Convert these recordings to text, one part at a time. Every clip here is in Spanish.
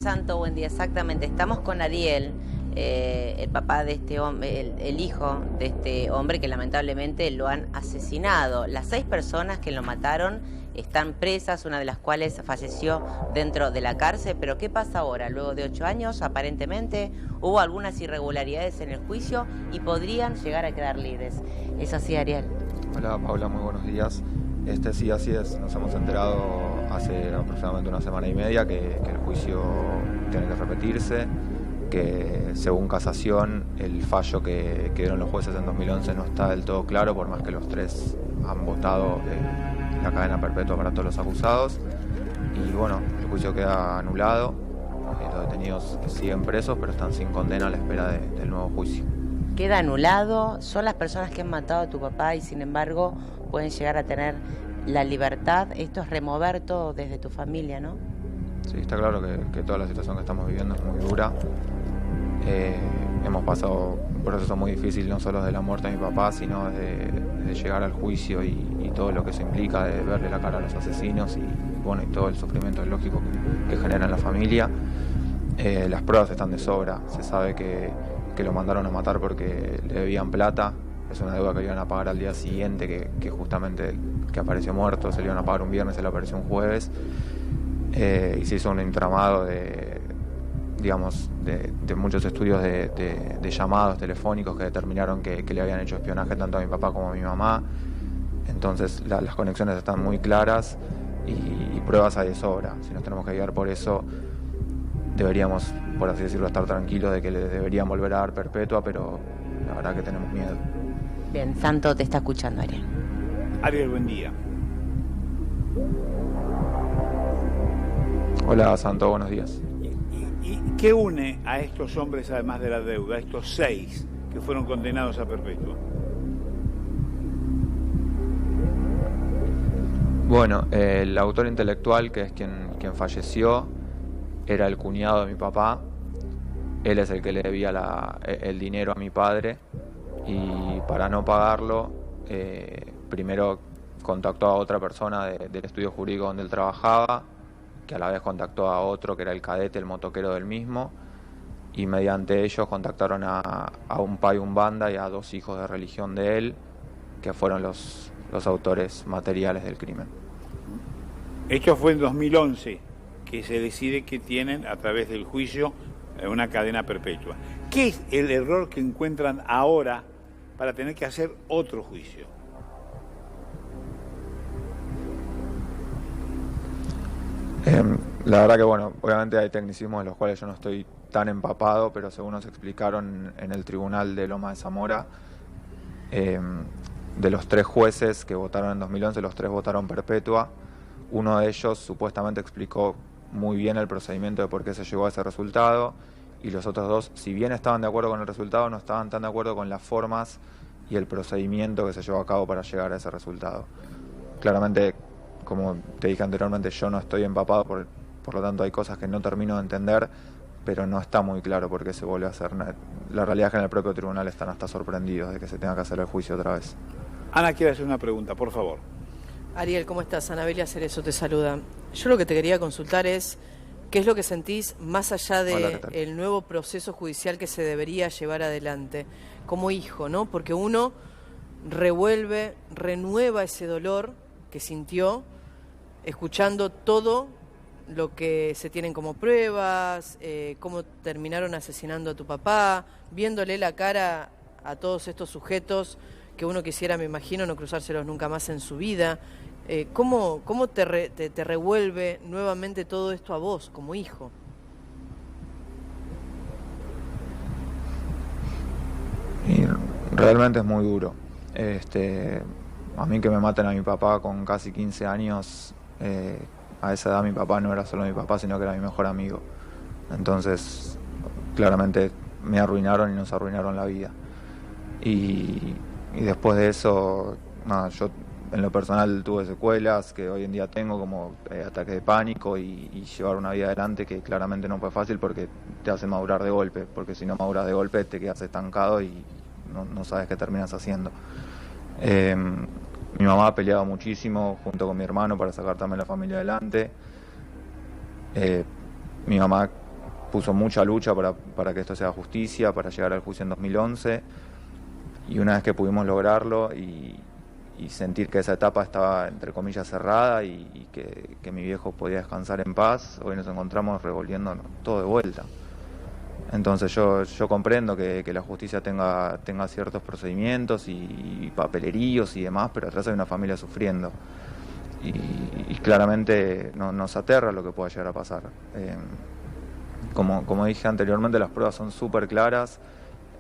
Santo, buen día. Exactamente, estamos con Ariel, el papá de este hombre, el hijo de este hombre que lamentablemente lo han asesinado. Las 6 personas que lo mataron están presas, una de las cuales falleció dentro de la cárcel. Pero ¿qué pasa ahora? Luego de 8 años, aparentemente hubo algunas irregularidades en el juicio y podrían llegar a quedar libres. ¿Es así, Ariel? Hola Paula, muy buenos días. Sí, así es. Nos hemos enterado hace aproximadamente una semana y media que el juicio tiene que repetirse, que según casación el fallo que dieron los jueces en 2011 no está del todo claro, por más que los 3 han votado la cadena perpetua para todos los acusados. Y bueno, el juicio queda anulado. Los detenidos siguen presos, pero están sin condena a la espera del nuevo juicio. Queda anulado, son las personas que han matado a tu papá y sin embargo pueden llegar a tener la libertad. Esto es remover todo desde tu familia, ¿no? Sí, está claro que toda la situación que estamos viviendo es muy dura. Hemos pasado un proceso muy difícil, no solo de la muerte de mi papá, sino de llegar al juicio y todo lo que se implica, de verle la cara a los asesinos y todo el sufrimiento lógico que genera en la familia. Las pruebas están de sobra, se sabe que lo mandaron a matar porque le debían plata. Es una deuda que le iban a pagar al día siguiente, que justamente que apareció muerto, se le iban a pagar un viernes, se le apareció un jueves. Y se hizo un entramado de muchos estudios de llamados telefónicos que determinaron que le habían hecho espionaje tanto a mi papá como a mi mamá. Entonces las conexiones están muy claras y pruebas hay de sobra. Si nos tenemos que guiar por eso, deberíamos, por así decirlo, estar tranquilos de que le deberían volver a dar perpetua, pero la verdad que tenemos miedo. Bien, Santo te está escuchando, Ariel. Ariel, buen día. Hola Santo, buenos días. ¿Y qué une a estos hombres, además de la deuda, a estos 6 que fueron condenados a perpetua? Bueno, el autor intelectual, que es quien falleció, era el cuñado de mi papá. Él es el que le debía el dinero a mi padre y para no pagarlo, primero contactó a otra persona del estudio jurídico donde él trabajaba, que a la vez contactó a otro que era el cadete, el motoquero del mismo, y mediante ellos contactaron a un pai umbanda y a 2 hijos de religión de él, que fueron los autores materiales del crimen. Esto fue en 2011 que se decide que tienen, a través del juicio, una cadena perpetua. ¿Qué es el error que encuentran ahora para tener que hacer otro juicio? La verdad que obviamente hay tecnicismos de los cuales yo no estoy tan empapado, pero según nos explicaron en el tribunal de Loma de Zamora, de los 3 jueces que votaron en 2011, los 3 votaron perpetua. Uno de ellos supuestamente explicó muy bien el procedimiento de por qué se llegó a ese resultado, y los otros 2, si bien estaban de acuerdo con el resultado, no estaban tan de acuerdo con las formas y el procedimiento que se llevó a cabo para llegar a ese resultado. Claramente, como te dije anteriormente, yo no estoy empapado, por lo tanto hay cosas que no termino de entender, pero no está muy claro por qué se vuelve a hacer. La realidad es que en el propio tribunal están hasta sorprendidos de que se tenga que hacer el juicio otra vez. Ana quiere hacer una pregunta, por favor. Ariel, ¿cómo estás? Anabelia Cerezo te saluda. Yo lo que te quería consultar es qué es lo que sentís más allá del nuevo proceso judicial que se debería llevar adelante como hijo, ¿no? Porque uno renueva ese dolor que sintió escuchando todo lo que se tienen como pruebas, cómo terminaron asesinando a tu papá, viéndole la cara a todos estos sujetos que uno quisiera, me imagino, no cruzárselos nunca más en su vida. ¿Cómo te revuelve nuevamente todo esto a vos, como hijo? Y realmente es muy duro. A mí que me maten a mi papá con casi 15 años, a esa edad mi papá no era solo mi papá, sino que era mi mejor amigo. Entonces, claramente me arruinaron y nos arruinaron la vida. Y después de eso, yo en lo personal tuve secuelas que hoy en día tengo, como ataques de pánico y llevar una vida adelante que claramente no fue fácil porque te hace madurar de golpe, porque si no maduras de golpe te quedas estancado y no sabes qué terminas haciendo. Mi mamá ha peleado muchísimo junto con mi hermano para sacar también la familia adelante. Mi mamá puso mucha lucha para que esto sea justicia, para llegar al juicio en 2011, y una vez que pudimos lograrlo y sentir que esa etapa estaba entre comillas cerrada y que mi viejo podía descansar en paz, hoy nos encontramos revolviendo todo de vuelta. Entonces yo comprendo que la justicia tenga ciertos procedimientos y papeleríos y demás, pero atrás hay una familia sufriendo. Y claramente nos aterra lo que pueda llegar a pasar. Como dije anteriormente, las pruebas son súper claras,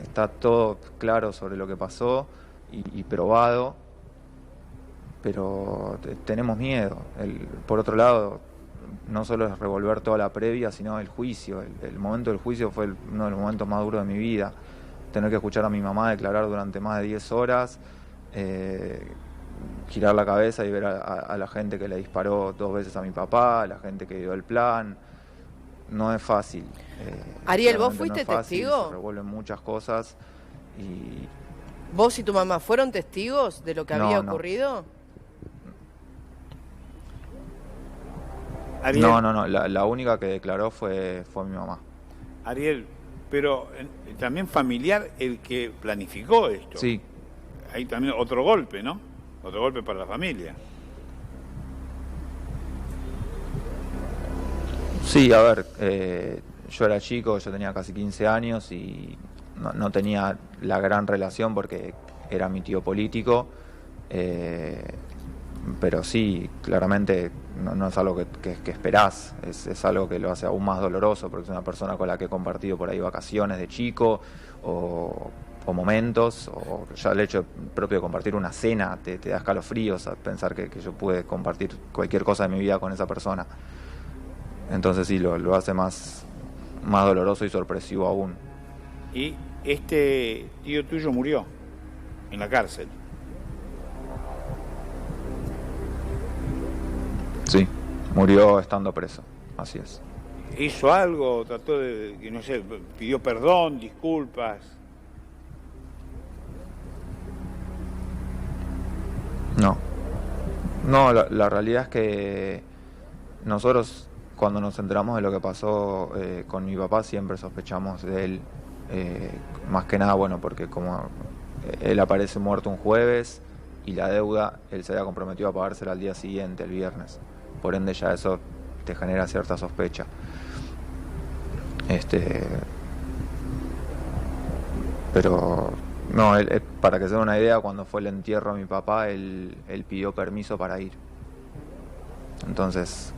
está todo claro sobre lo que pasó y probado, pero tenemos miedo. Por otro lado, no solo es revolver toda la previa, sino el juicio. El momento del juicio fue uno de los momentos más duros de mi vida. Tener que escuchar a mi mamá declarar durante más de 10 horas, girar la cabeza y ver a la gente que le disparó 2 veces a mi papá, a la gente que dio el plan. No es fácil. Ariel, ¿vos fuiste no es fácil, testigo? se revuelven muchas cosas y... ¿Vos y tu mamá fueron testigos de lo que había ocurrido? Ariel, No, la única que declaró fue mi mamá. Ariel, pero también familiar el que planificó esto. Sí, Hay también otro golpe, ¿no? Otro golpe para la familia. sí, a ver, yo era chico, yo tenía casi 15 años y no tenía la gran relación porque era mi tío político, pero sí, claramente no es algo que esperás, es algo que lo hace aún más doloroso porque es una persona con la que he compartido por ahí vacaciones de chico o momentos, o ya el hecho propio de compartir una cena te da escalofríos a pensar que yo pude compartir cualquier cosa de mi vida con esa persona. Entonces sí, lo hace más doloroso y sorpresivo aún. Y este tío tuyo murió en la cárcel. Sí, murió estando preso, así es. ¿Hizo algo? Trató de, no sé, pidió perdón, disculpas? No, la realidad es que nosotros cuando nos enteramos de lo que pasó con mi papá siempre sospechamos de él, más que nada, bueno, porque como él aparece muerto un jueves y la deuda él se había comprometido a pagársela al día siguiente, el viernes, por ende ya eso te genera cierta sospecha. Pero no, para que se den una idea, cuando fue el entierro de mi papá, él pidió permiso para ir. Entonces,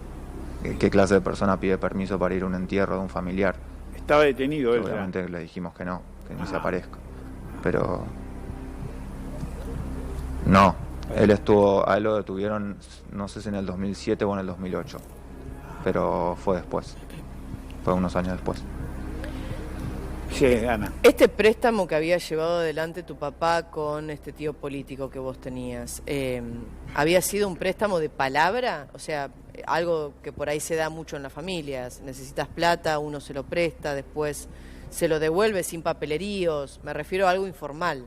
¿qué clase de persona pide permiso para ir a un entierro de un familiar? Estaba detenido él. Obviamente le dijimos que ni se aparezca. Pero no, a él lo detuvieron, no sé si en el 2007 o en el 2008, pero fue después, fue unos años después. Sí, Ana. Este préstamo que había llevado adelante tu papá con este tío político que vos tenías, ¿había sido un préstamo de palabra? O sea, algo que por ahí se da mucho en las familias. Necesitas plata, uno se lo presta, después se lo devuelve sin papeleríos. Me refiero a algo informal.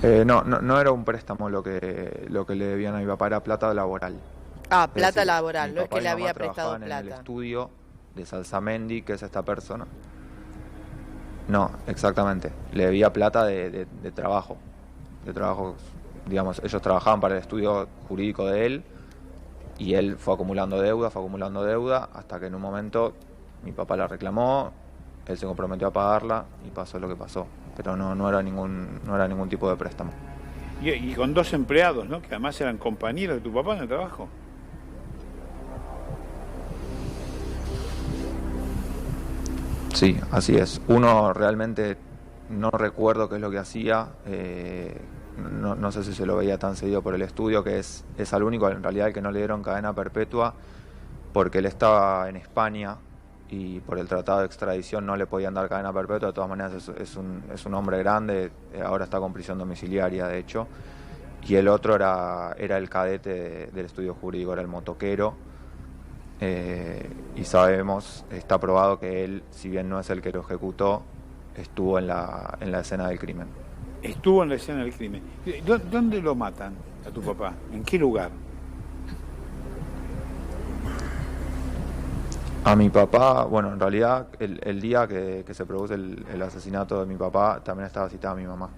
No era un préstamo lo que le debían a mi papá, era plata laboral. Ah, plata Es decir, laboral, mi no es papá que y le mamá había prestado trabajaban en el plata. estudio de Salsamendi, que es esta persona. No, exactamente. Le debía plata de trabajo. De trabajo, digamos, ellos trabajaban para el estudio jurídico de él y él fue acumulando deuda, hasta que en un momento mi papá la reclamó, él se comprometió a pagarla y pasó lo que pasó. Pero no era ningún tipo de préstamo. Y con 2 empleados, ¿no? Que además eran compañeros de tu papá en el trabajo. Sí, así es. Uno realmente no recuerdo qué es lo que hacía, no sé si se lo veía tan seguido por el estudio, que es al único en realidad el que no le dieron cadena perpetua, porque él estaba en España y por el tratado de extradición no le podían dar cadena perpetua. De todas maneras es un hombre grande, ahora está con prisión domiciliaria de hecho, y el otro era el cadete del estudio jurídico, era el motoquero. Y sabemos, está probado que él, si bien no es el que lo ejecutó, estuvo en la escena del crimen. Estuvo en la escena del crimen. ¿Dónde lo matan a tu papá? ¿En qué lugar? A mi papá, bueno, en realidad el día que se produce el asesinato de mi papá también estaba citada mi mamá.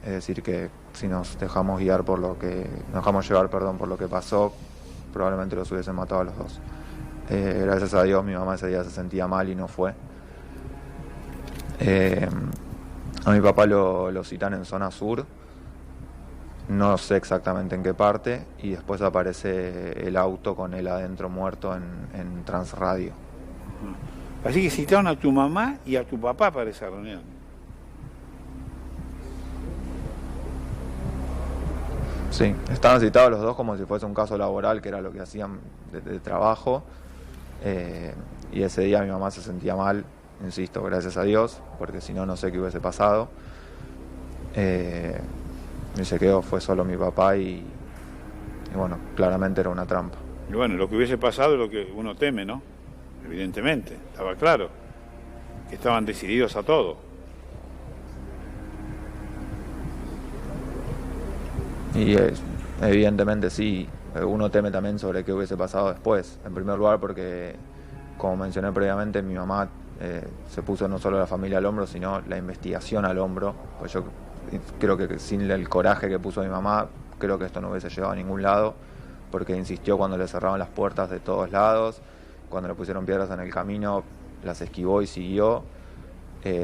Es decir, que si nos dejamos guiar por lo que, nos dejamos llevar, perdón, por lo que pasó, probablemente los hubiesen matado a los dos. Gracias a Dios mi mamá ese día se sentía mal y no fue. A mi papá lo citan en zona sur, no sé exactamente en qué parte, y después aparece el auto con él adentro muerto en Transradio. Así que citaron a tu mamá y a tu papá para esa reunión. Sí, estaban citados los dos como si fuese un caso laboral, que era lo que hacían de trabajo, y ese día mi mamá se sentía mal, insisto, gracias a Dios, porque si no, no sé qué hubiese pasado. Y se quedó, fue solo mi papá y bueno, claramente era una trampa. Y bueno, lo que hubiese pasado es lo que uno teme, ¿no? Evidentemente, estaba claro, que estaban decididos a todo. Y evidentemente sí, uno teme también sobre qué hubiese pasado después. En primer lugar porque, como mencioné previamente, mi mamá se puso no solo la familia al hombro, sino la investigación al hombro. Pues yo creo que sin el coraje que puso mi mamá, creo que esto no hubiese llegado a ningún lado, porque insistió cuando le cerraron las puertas de todos lados, cuando le pusieron piedras en el camino, las esquivó y siguió,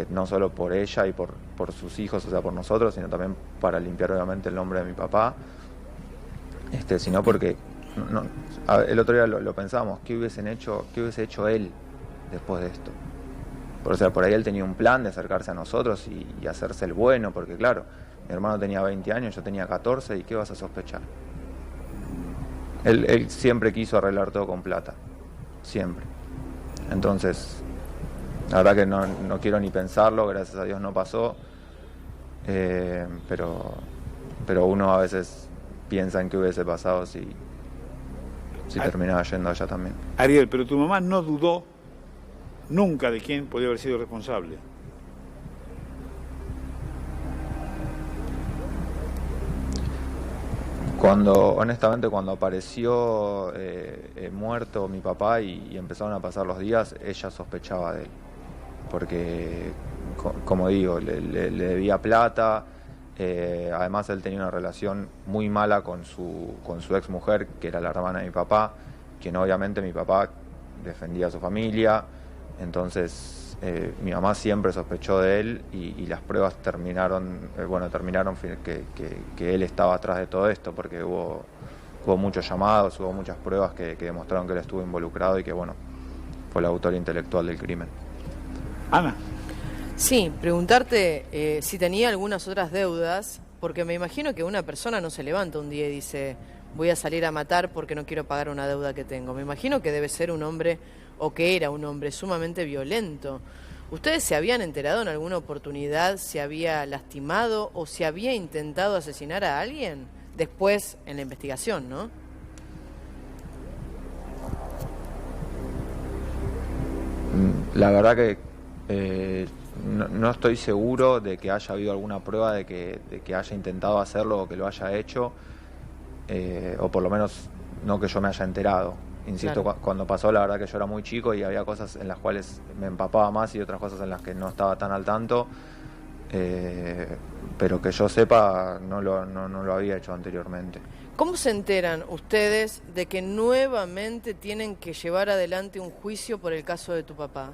no solo por ella y por sus hijos, o sea, por nosotros, sino también para limpiar obviamente el nombre de mi papá, sino porque el otro día lo pensamos, ¿qué hubiese hecho él después de esto? O sea, por ahí él tenía un plan de acercarse a nosotros y hacerse el bueno, porque claro, mi hermano tenía 20 años, yo tenía 14, ¿y qué vas a sospechar? Él siempre quiso arreglar todo con plata, siempre. Entonces, la verdad que no quiero ni pensarlo, gracias a Dios no pasó, pero uno a veces piensa en qué hubiese pasado si terminaba yendo allá también. Ariel, pero tu mamá no dudó nunca de quién podía haber sido responsable. Honestamente, cuando apareció muerto mi papá y empezaron a pasar los días, ella sospechaba de él. Porque, como digo, le debía plata, además él tenía una relación muy mala con su ex mujer, que era la hermana de mi papá, quien obviamente mi papá defendía a su familia. Entonces mi mamá siempre sospechó de él y las pruebas terminaron que él estaba atrás de todo esto, porque hubo muchos llamados, hubo muchas pruebas que demostraron que él estuvo involucrado y que bueno, fue el autor intelectual del crimen. Ana. Sí, preguntarte si tenía algunas otras deudas, porque me imagino que una persona no se levanta un día y dice, voy a salir a matar porque no quiero pagar una deuda que tengo. Me imagino que debe ser un hombre, o que era un hombre sumamente violento. ¿Ustedes se habían enterado en alguna oportunidad si había lastimado o si había intentado asesinar a alguien? Después, en la investigación, ¿no? La verdad que no estoy seguro de que haya habido alguna prueba de que haya intentado hacerlo o que lo haya hecho, o por lo menos no que yo me haya enterado. Insisto, claro. Cuando pasó, la verdad que yo era muy chico y había cosas en las cuales me empapaba más y otras cosas en las que no estaba tan al tanto, pero que yo sepa no lo había hecho anteriormente. ¿Cómo se enteran ustedes de que nuevamente tienen que llevar adelante un juicio por el caso de tu papá?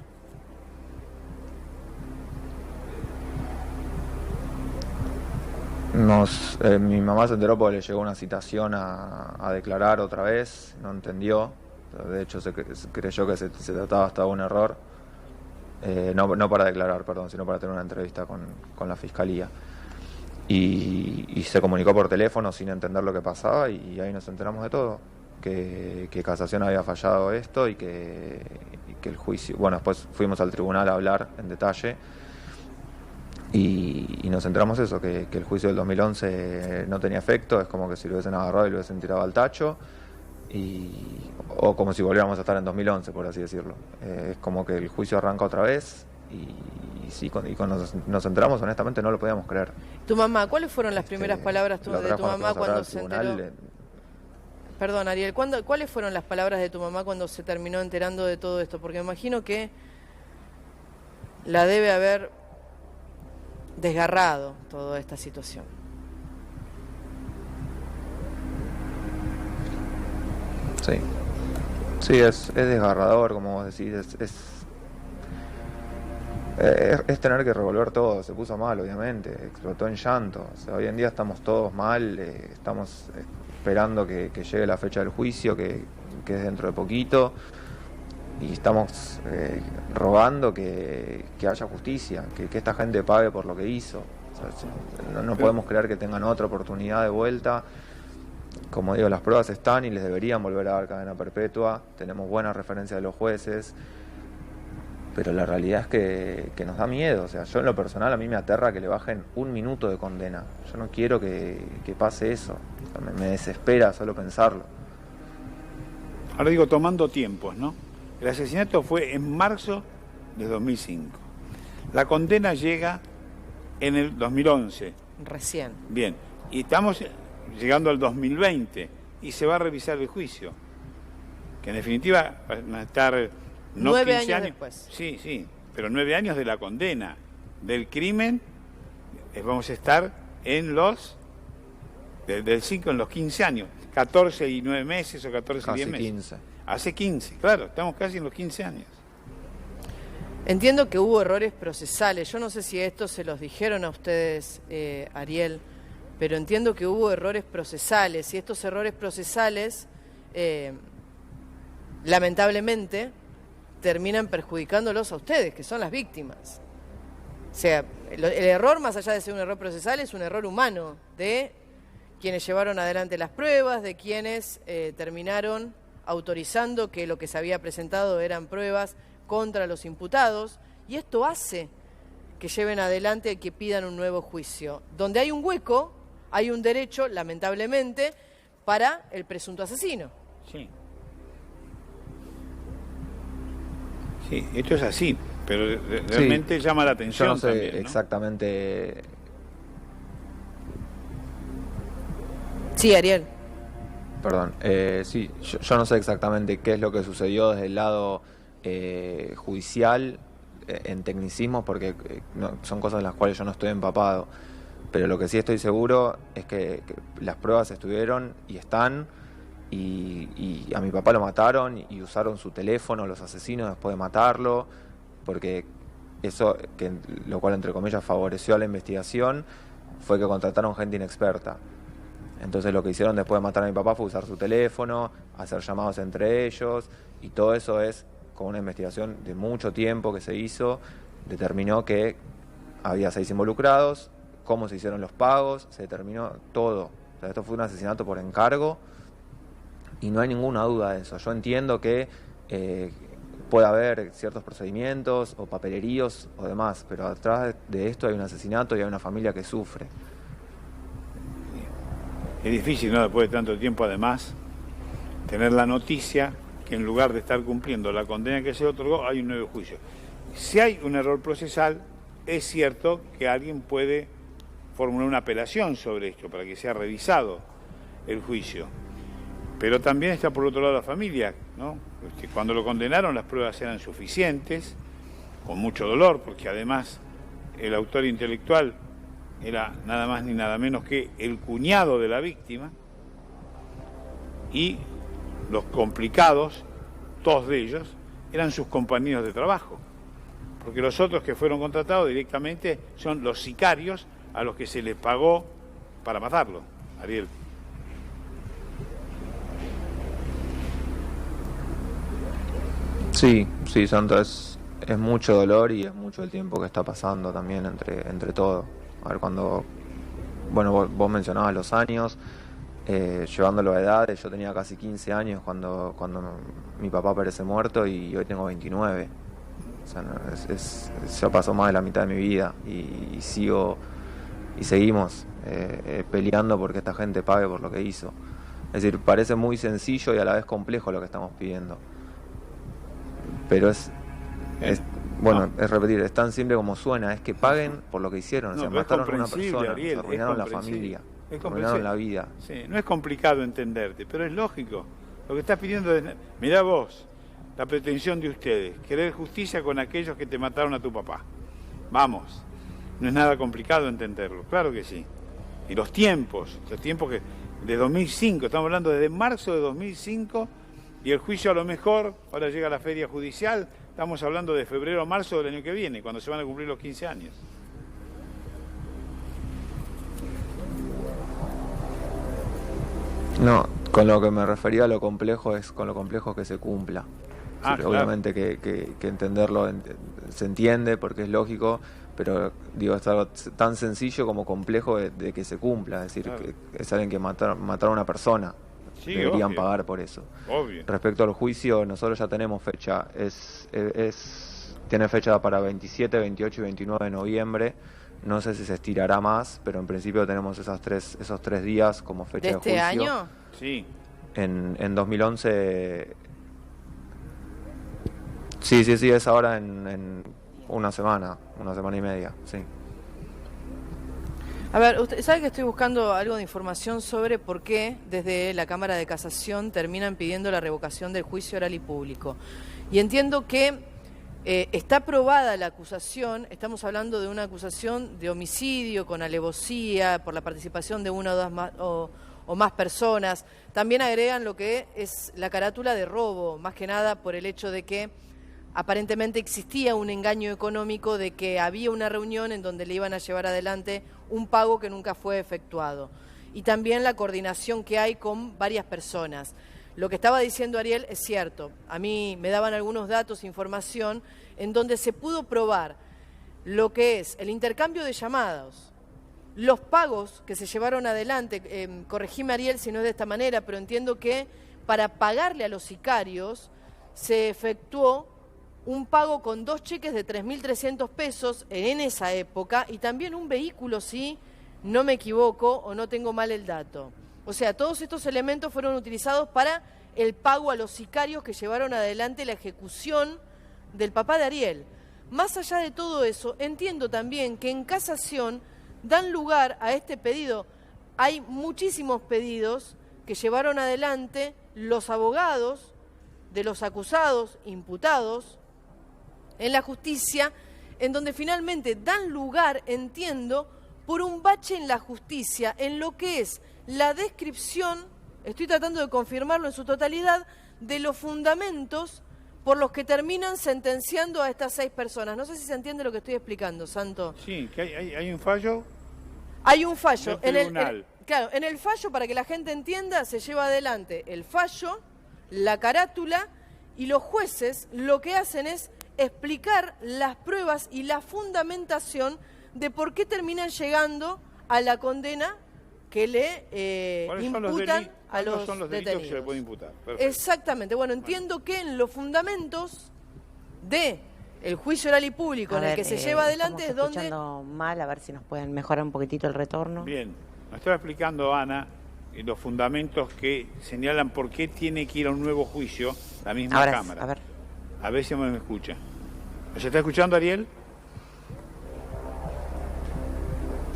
Mi mamá se enteró porque le llegó una citación a declarar otra vez, no entendió, de hecho creyó que se trataba hasta de un error, no para declarar, perdón, sino para tener una entrevista con la fiscalía. Y se comunicó por teléfono sin entender lo que pasaba y ahí nos enteramos de todo, que Casación había fallado esto y que el juicio, bueno, después fuimos al tribunal a hablar en detalle. Y nos enteramos eso, que el juicio del 2011 no tenía efecto, es como que si lo hubiesen agarrado y lo hubiesen tirado al tacho, o como si volviéramos a estar en 2011, por así decirlo. Es como que el juicio arranca otra vez y sí, cuando nos enteramos, honestamente no lo podíamos creer. ¿Tu mamá, cuáles fueron las primeras palabras de tu mamá cuando se enteró? Perdón, Ariel, ¿cuáles fueron las palabras de tu mamá cuando se terminó enterando de todo esto? Porque me imagino que la debe haber desgarrado toda esta situación. Sí, sí, es desgarrador, como vos decís, es tener que revolver todo. Se puso mal, obviamente, explotó en llanto. O sea, hoy en día estamos todos mal, estamos esperando que llegue la fecha del juicio, que es dentro de poquito, y estamos rogando que haya justicia, que esta gente pague por lo que hizo. O sea, no podemos creer que tengan otra oportunidad de vuelta. Como digo, las pruebas están y les deberían volver a dar cadena perpetua. Tenemos buenas referencias de los jueces, pero la realidad es que nos da miedo. O sea, yo en lo personal, a mí me aterra que le bajen 1 minuto de condena. Yo no quiero que pase eso. O sea, me desespera solo pensarlo. Ahora digo, tomando tiempos, ¿no? El asesinato fue en marzo de 2005. La condena llega en el 2011. Recién. Bien, y estamos llegando al 2020 y se va a revisar el juicio, que en definitiva van a estar no 9 15 años después. Sí, sí, pero 9 años de la condena del crimen. Vamos a estar en los del 5 en los 15 años, 14 y 9 meses o 14 y 10 meses. 15. Hace 15, claro, estamos casi en los 15 años. Entiendo que hubo errores procesales. Yo no sé si esto se los dijeron a ustedes, Ariel, pero entiendo que hubo errores procesales. Y estos errores procesales, lamentablemente, terminan perjudicándolos a ustedes, que son las víctimas. O sea, el error, más allá de ser un error procesal, es un error humano de quienes llevaron adelante las pruebas, de quienes terminaron autorizando que lo que se había presentado eran pruebas contra los imputados, y esto hace que lleven adelante y que pidan un nuevo juicio. Donde hay un hueco, hay un derecho, lamentablemente, para el presunto asesino. Sí. Sí, esto es así, pero realmente llama la atención. Yo no sé también, ¿no? exactamente. Sí, Ariel. Perdón, sí, yo no sé exactamente qué es lo que sucedió desde el lado judicial, en tecnicismos, porque son cosas en las cuales yo no estoy empapado, pero lo que sí estoy seguro es que las pruebas estuvieron y están, y a mi papá lo mataron y usaron su teléfono los asesinos después de matarlo, porque eso, lo cual entre comillas favoreció a la investigación, fue que contrataron gente inexperta. Entonces lo que hicieron después de matar a mi papá fue usar su teléfono, hacer llamados entre ellos, y todo eso es con una investigación de mucho tiempo que se hizo, determinó que había 6 involucrados, cómo se hicieron los pagos, se determinó todo. O sea, esto fue un asesinato por encargo y no hay ninguna duda de eso. Yo entiendo que puede haber ciertos procedimientos o papeleríos o demás, pero atrás de esto hay un asesinato y hay una familia que sufre. Es difícil, ¿no? Después de tanto tiempo, además, tener la noticia que en lugar de estar cumpliendo la condena que se otorgó, hay un nuevo juicio. Si hay un error procesal, es cierto que alguien puede formular una apelación sobre esto para que sea revisado el juicio. Pero también está por otro lado la familia, ¿no? Cuando lo condenaron las pruebas eran suficientes, con mucho dolor, porque además el autor intelectual era nada más ni nada menos que el cuñado de la víctima, y los complicados, todos de ellos, eran sus compañeros de trabajo, porque los otros que fueron contratados directamente son los sicarios a los que se les pagó para matarlo. Ariel. Sí, Santo, es mucho dolor y es mucho el tiempo que está pasando también entre todo. A ver, bueno, vos mencionabas los años, llevándolo a edades, yo tenía casi 15 años cuando mi papá parece muerto y hoy tengo 29. O sea, ya pasó más de la mitad de mi vida y seguimos peleando porque esta gente pague por lo que hizo. Es decir, parece muy sencillo y a la vez complejo lo que estamos pidiendo. Pero es repetir, es tan simple como suena, es que paguen por lo que hicieron. O sea, mataron a una persona, Ariel, arruinaron la familia. me arruinaron la vida. Sí, no es complicado entenderte, pero es lógico. Lo que estás pidiendo es, mirá vos, la pretensión de ustedes, querer justicia con aquellos que te mataron a tu papá. Vamos, no es nada complicado entenderlo, claro que sí. Y los tiempos que de 2005, estamos hablando desde marzo de 2005, y el juicio a lo mejor, ahora llega la feria judicial, estamos hablando de febrero o marzo del año que viene, cuando se van a cumplir los 15 años. No, con lo que me refería a lo complejo es con lo complejo que se cumpla. Sí, Claro. obviamente que entenderlo se entiende porque es lógico, pero digo, es algo tan sencillo como complejo de que se cumpla. Es decir, Claro. que es alguien que mataron a una persona. Sí, Deberían obvio. pagar por eso. Obvio. Respecto al juicio, nosotros ya tenemos fecha. Tiene fecha para 27, 28 y 29 de noviembre. No sé si se estirará más, pero en principio tenemos esos tres días como fecha ¿De de este juicio. año? Sí. En 2011... Sí, es ahora en una semana y media, sí. A ver, usted sabe que estoy buscando algo de información sobre por qué desde la Cámara de Casación terminan pidiendo la revocación del juicio oral y público. Y entiendo que está aprobada la acusación, estamos hablando de una acusación de homicidio con alevosía por la participación de una o dos más, o más personas. También agregan lo que es la carátula de robo, más que nada por el hecho de que aparentemente existía un engaño económico de que había una reunión en donde le iban a llevar adelante un pago que nunca fue efectuado. Y también la coordinación que hay con varias personas. Lo que estaba diciendo Ariel es cierto. A mí me daban algunos datos, información, en donde se pudo probar lo que es el intercambio de llamadas, los pagos que se llevaron adelante. Corregime, Ariel, si no es de esta manera, pero entiendo que para pagarle a los sicarios se efectuó un pago con 2 cheques de 3.300 pesos en esa época y también un vehículo, si no me equivoco o no tengo mal el dato. O sea, todos estos elementos fueron utilizados para el pago a los sicarios que llevaron adelante la ejecución del papá de Ariel. Más allá de todo eso, entiendo también que en casación dan lugar a este pedido. Hay muchísimos pedidos que llevaron adelante los abogados de los acusados, imputados, en la justicia, en donde finalmente dan lugar, entiendo, por un bache en la justicia, en lo que es la descripción, estoy tratando de confirmarlo en su totalidad, de los fundamentos por los que terminan sentenciando a estas 6 personas. No sé si se entiende lo que estoy explicando, Santo. Sí, que hay un fallo. Hay un fallo. Del tribunal. Claro, en el fallo, para que la gente entienda, se lleva adelante el fallo, la carátula, y los jueces lo que hacen es explicar las pruebas y la fundamentación de por qué terminan llegando a la condena que le imputan a los son los delitos que se le pueden imputar? Perfecto. Exactamente. Bueno, entiendo que en los fundamentos de el juicio oral y público en el que se lleva adelante es estamos donde... escuchando mal, a ver si nos pueden mejorar un poquitito el retorno. Bien, nos estaba explicando Ana los fundamentos que señalan por qué tiene que ir a un nuevo juicio la misma Ahora, Cámara. a ver. A ver si me escucha. ¿Se está escuchando, Ariel?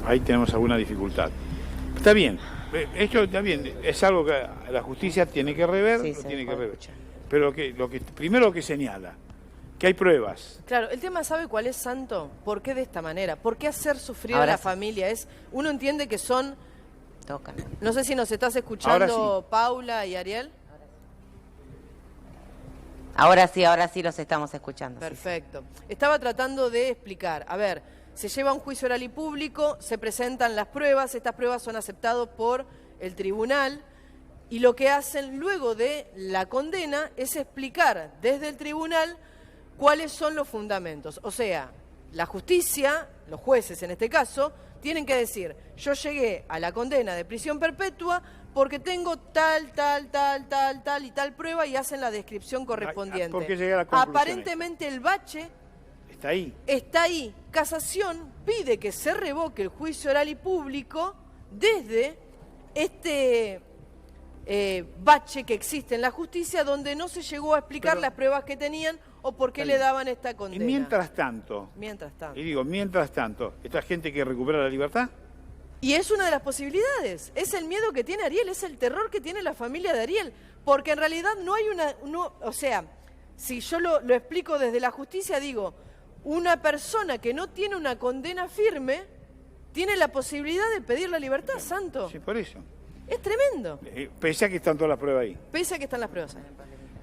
Ahí tenemos alguna dificultad. Está bien, esto está bien, es algo que la justicia tiene que rever, Sí, lo se tiene que puede rever. escuchar. Pero primero lo que señala, que hay pruebas. Claro, el tema, ¿sabe cuál es, Santo? ¿Por qué de esta manera? ¿Por qué hacer sufrir Ahora a la sí. familia? Uno entiende que son... Tocan. No sé si nos estás escuchando, Ahora Paula y Ariel. Ahora sí los estamos escuchando. sí, sí. Perfecto. Estaba tratando de explicar. A ver, se lleva un juicio oral y público, se presentan las pruebas, estas pruebas son aceptadas por el tribunal y lo que hacen luego de la condena es explicar desde el tribunal cuáles son los fundamentos. O sea, la justicia, los jueces en este caso, tienen que decir, yo llegué a la condena de prisión perpetua porque tengo tal y tal prueba y hacen la descripción correspondiente. ¿por qué llegué a la conclusión Aparentemente el bache Está ahí. está ahí. Casación pide que se revoque el juicio oral y público desde este bache que existe en la justicia donde no se llegó a explicar las pruebas que tenían o por qué Está le bien. daban esta Y condena. mientras tanto, Mientras tanto. esta gente que recupera la libertad, Y es una de las posibilidades, es el miedo que tiene Ariel, es el terror que tiene la familia de Ariel, porque en realidad no hay o sea, si yo lo explico desde la justicia, digo, una persona que no tiene una condena firme tiene la posibilidad de pedir la libertad, Santo. Sí, por eso. Es tremendo. Pese a que están todas las pruebas ahí. Pese a que están las pruebas ahí.